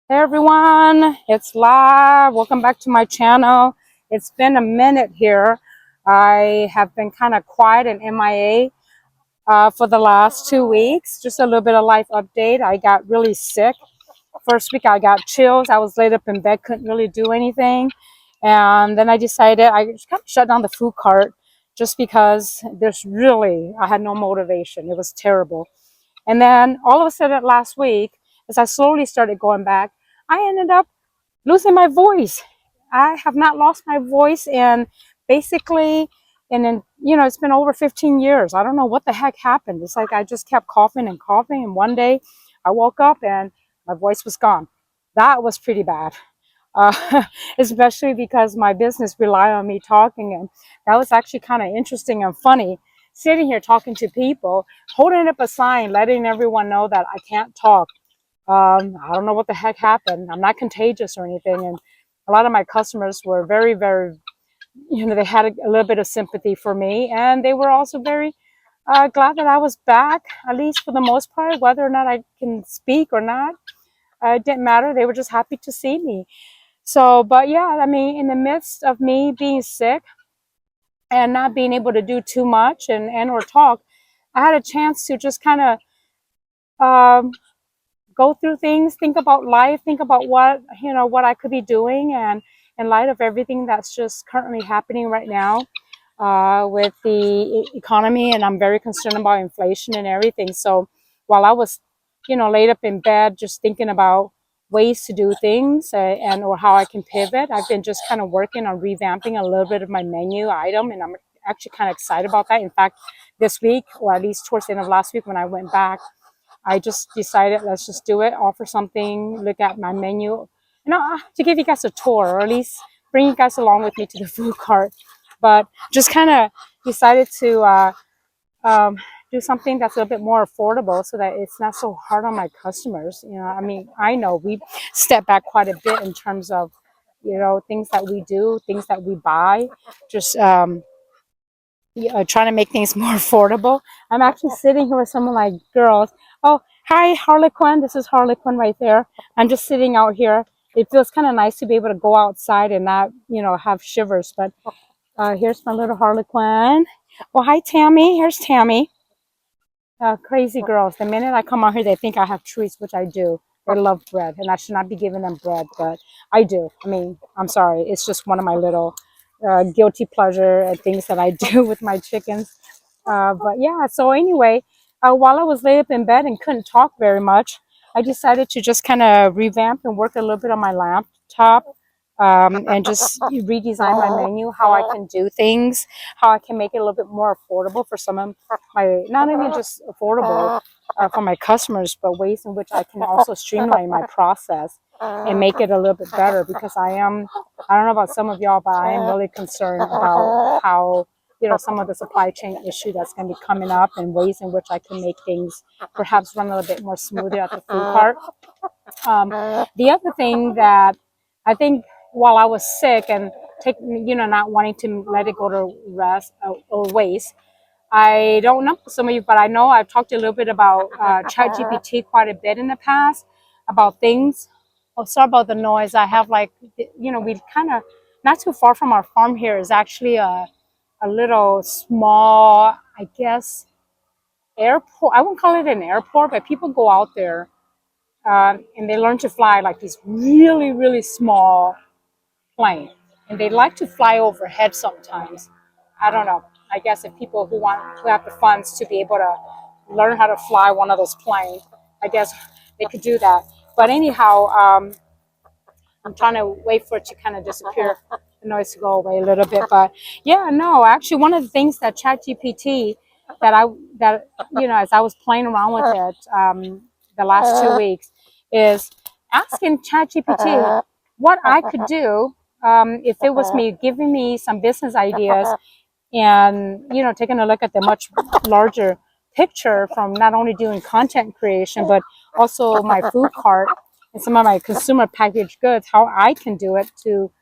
Hey everyone, it's live. Welcome back to my channel. It's been a minute here. I have been kind of quiet and MIA for the last 2 weeks. Just a little bit of life update. I got really sick. First week I got chills. I was laid up in bed, couldn't really do anything. And then I decided I just kind of shut down the food cart just because I had no motivation. It was terrible. And then all of a sudden last week, as I slowly started going back, I ended up losing my voice. I have not lost my voice in basically, it's been over 15 years. I don't know what the heck happened. It's like I just kept coughing and coughing. And one day I woke up and my voice was gone. That was pretty bad. Uh, Especially because my business rely on me talking, and that was actually kind of interesting and funny, sitting here talking to people, holding up a sign letting everyone know that I can't talk. I don't know what the heck happened. I'm not contagious or anything, and a lot of my customers were very, very, they had a little bit of sympathy for me, and they were also very glad that I was back, at least for the most part. Whether or not I can speak or not, it didn't matter. They were just happy to see me. So, but yeah, I mean, in the midst of me being sick and not being able to do too much and or talk, I had a chance to just kind of um, go through things, think about life, think about what I could be doing, and in light of everything that's just currently happening right now with the economy, and I'm very concerned about inflation and everything. So while I was, laid up in bed, just thinking about ways to do things and or how I can pivot, I've been just kind of working on revamping a little bit of my menu item, and I'm actually kind of excited about that. In fact, this week, or at least towards the end of last week when I went back, I just decided, let's just do it, offer something, look at my menu, to give you guys a tour, or at least bring you guys along with me to the food cart. But just kind of decided to um, do something that's a little bit more affordable so that it's not so hard on my customers. I mean, I know we step back quite a bit in terms of, things that we do, things that we buy, just trying to make things more affordable. I'm actually sitting here with some of my girls. Oh, hi, Harlequin. This is Harlequin right there. I'm just sitting out here. It feels kind of nice to be able to go outside and not, have shivers. But here's my little Harlequin. Well, hi, Tammy. Here's Tammy. Crazy girls. The minute I come out here, they think I have treats, which I do. They love bread, and I should not be giving them bread, but I do. I mean, I'm sorry. It's just one of my little guilty pleasure things that I do with my chickens. But yeah, so anyway, while I was laid up in bed and couldn't talk very much, I decided to just kind of revamp and work a little bit on my laptop, and just redesign my menu, how I can do things, how I can make it a little bit more affordable for some of my, not even just affordable for my customers, but ways in which I can also streamline my process and make it a little bit better, because I don't know about some of y'all, but I am really concerned about how, some of the supply chain issue that's going to be coming up, and ways in which I can make things perhaps run a little bit more smoother at the food cart. The other thing that I think, while I was sick and not wanting to let it go to rest or waste, I don't know some of you, but I know I've talked a little bit about ChatGPT quite a bit in the past about things. Oh, sorry about the noise. I have we kind of, not too far from our farm here is actually a little small, I guess, airport. I wouldn't call it an airport, but people go out there and they learn to fly like these really, really small plane, and they like to fly overhead sometimes. I don't know. I guess if people who have the funds to be able to learn how to fly one of those planes, I guess they could do that. But anyhow, I'm trying to wait for it to kind of disappear, the noise to go away a little bit. But yeah, no, actually, one of the things that ChatGPT as I was playing around with it the last 2 weeks is asking ChatGPT what I could do if it was me, giving me some business ideas, and taking a look at the much larger picture from not only doing content creation but also my food cart and some of my consumer packaged goods, how I can do it to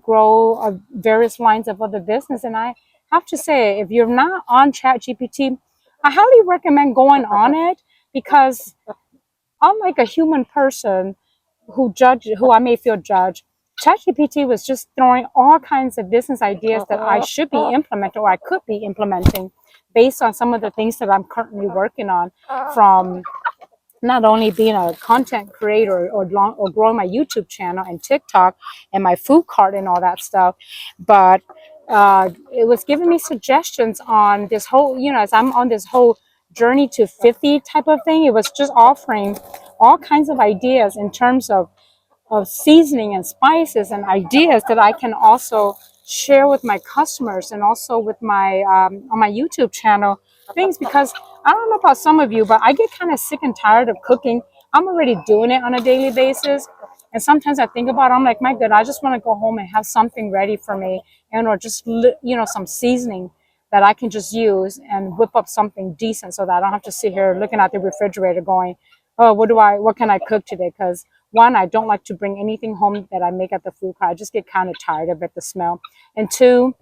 grow various lines of other business. And I have to say, if you're not on ChatGPT, I highly recommend going on it, because unlike a human person, who I may feel judged. ChatGPT was just throwing all kinds of business ideas that I should be implementing or I could be implementing based on some of the things that I'm currently working on, from not only being a content creator or growing my YouTube channel and TikTok and my food cart and all that stuff, but it was giving me suggestions on this whole, as I'm on this whole journey to 50 type of thing. It was just offering all kinds of ideas in terms of seasoning and spices and ideas that I can also share with my customers and also with my on my YouTube channel things, because I don't know about some of you, but I get kind of sick and tired of cooking. I'm already doing it on a daily basis. And sometimes I think about it, I'm like, my God, I just want to go home and have something ready for me, and or just some seasoning that I can just use and whip up something decent so that I don't have to sit here looking at the refrigerator going, oh, what can I cook today? Because one, I don't like to bring anything home that I make at the food cart. I just get kind of tired of it, the smell. And two,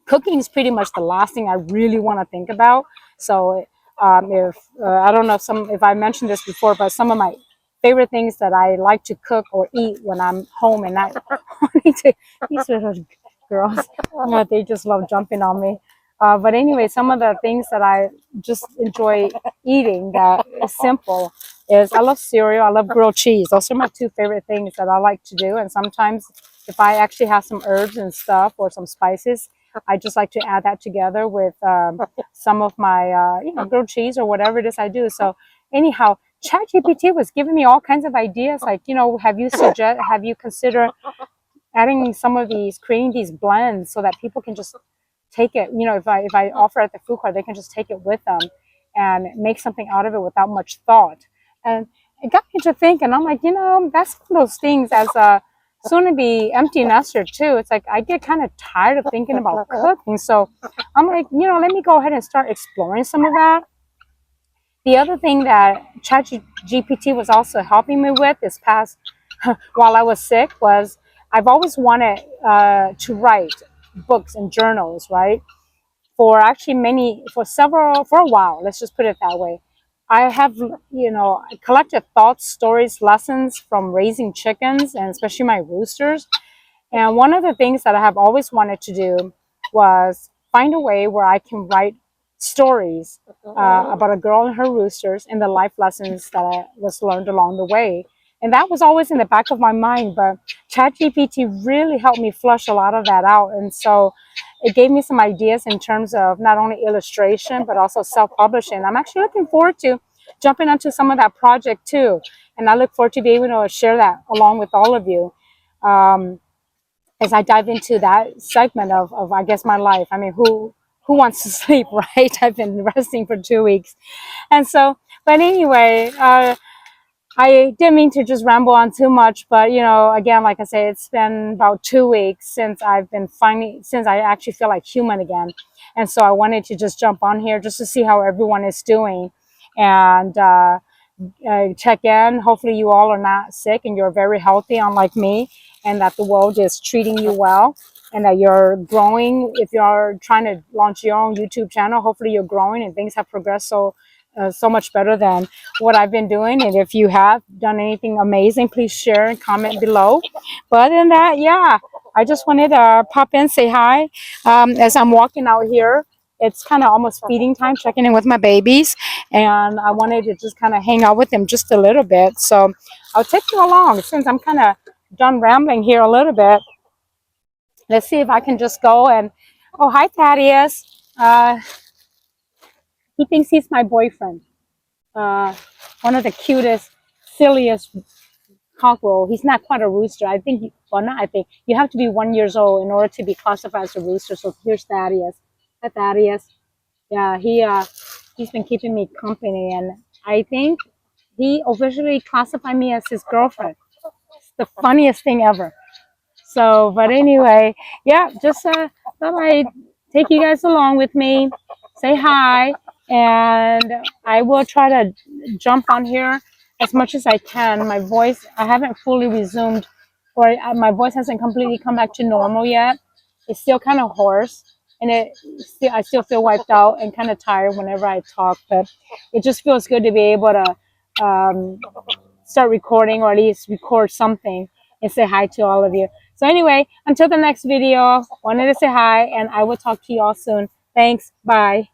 cooking is pretty much the last thing I really want to think about. So if I don't know if I mentioned this before, but some of my favorite things that I like to cook or eat when I'm home and not wanting to, these little girls, they just love jumping on me. But anyway, some of the things that I just enjoy eating that is simple is I love cereal. I love grilled cheese. Those are my two favorite things that I like to do. And sometimes if I actually have some herbs and stuff or some spices, I just like to add that together with some of my, grilled cheese or whatever it is I do. So anyhow, ChatGPT was giving me all kinds of ideas. Like, have you considered adding some of these, creating these blends so that people can just take it. If I offer at the food court, they can just take it with them and make something out of it without much thought. And it got me to think, and I'm like, that's one of those things as a soon to be empty nester too. It's like I get kind of tired of thinking about cooking. So I'm like, let me go ahead and start exploring some of that. The other thing that ChatGPT was also helping me with this past while I was sick was I've always wanted to write books and journals, right? For a while, let's just put it that way. I have, collected thoughts, stories, lessons from raising chickens and especially my roosters. And one of the things that I have always wanted to do was find a way where I can write stories about a girl and her roosters and the life lessons that I was learned along the way. And that was always in the back of my mind, but ChatGPT really helped me flush a lot of that out. And so it gave me some ideas in terms of not only illustration, but also self-publishing. I'm actually looking forward to jumping onto some of that project too. And I look forward to being able to share that along with all of you. As I dive into that segment of I guess my life. I mean, who wants to sleep, right? I've been resting for 2 weeks, and so. But anyway, I didn't mean to just ramble on too much. But again, like I say, it's been about 2 weeks since I actually feel like human again, and so I wanted to just jump on here just to see how everyone is doing, and check in. Hopefully you all are not sick and you're very healthy, unlike me, and that the world is treating you well and that you're growing. If you're trying to launch your own YouTube channel, hopefully you're growing and things have progressed so much better than what I've been doing. And if you have done anything amazing, please share and comment below. But other than that, yeah, I just wanted to pop in, say hi as I'm walking out here. It's kind of almost feeding time, checking in with my babies, and I wanted to just kind of hang out with them just a little bit. So I'll take you along since I'm kind of done rambling here a little bit. Let's see if I can just go and, oh, hi, Thaddeus. He thinks he's my boyfriend. One of the cutest, silliest cockerel. He's not quite a rooster. I think, not I think, you have to be 1 year old in order to be classified as a rooster. So here's Thaddeus. Hi, Thaddeus. Yeah, he's been keeping me company, and I think he officially classified me as his girlfriend. It's the funniest thing ever. So, but anyway, yeah, just thought I'd take you guys along with me, say hi, and I will try to jump on here as much as I can. My voice, I haven't fully resumed, or my voice hasn't completely come back to normal yet. It's still kind of hoarse, and I still feel wiped out and kind of tired whenever I talk, but it just feels good to be able to start recording, or at least record something and say hi to all of you. So anyway, until the next video, wanted to say hi, and I will talk to you all soon. Thanks. Bye.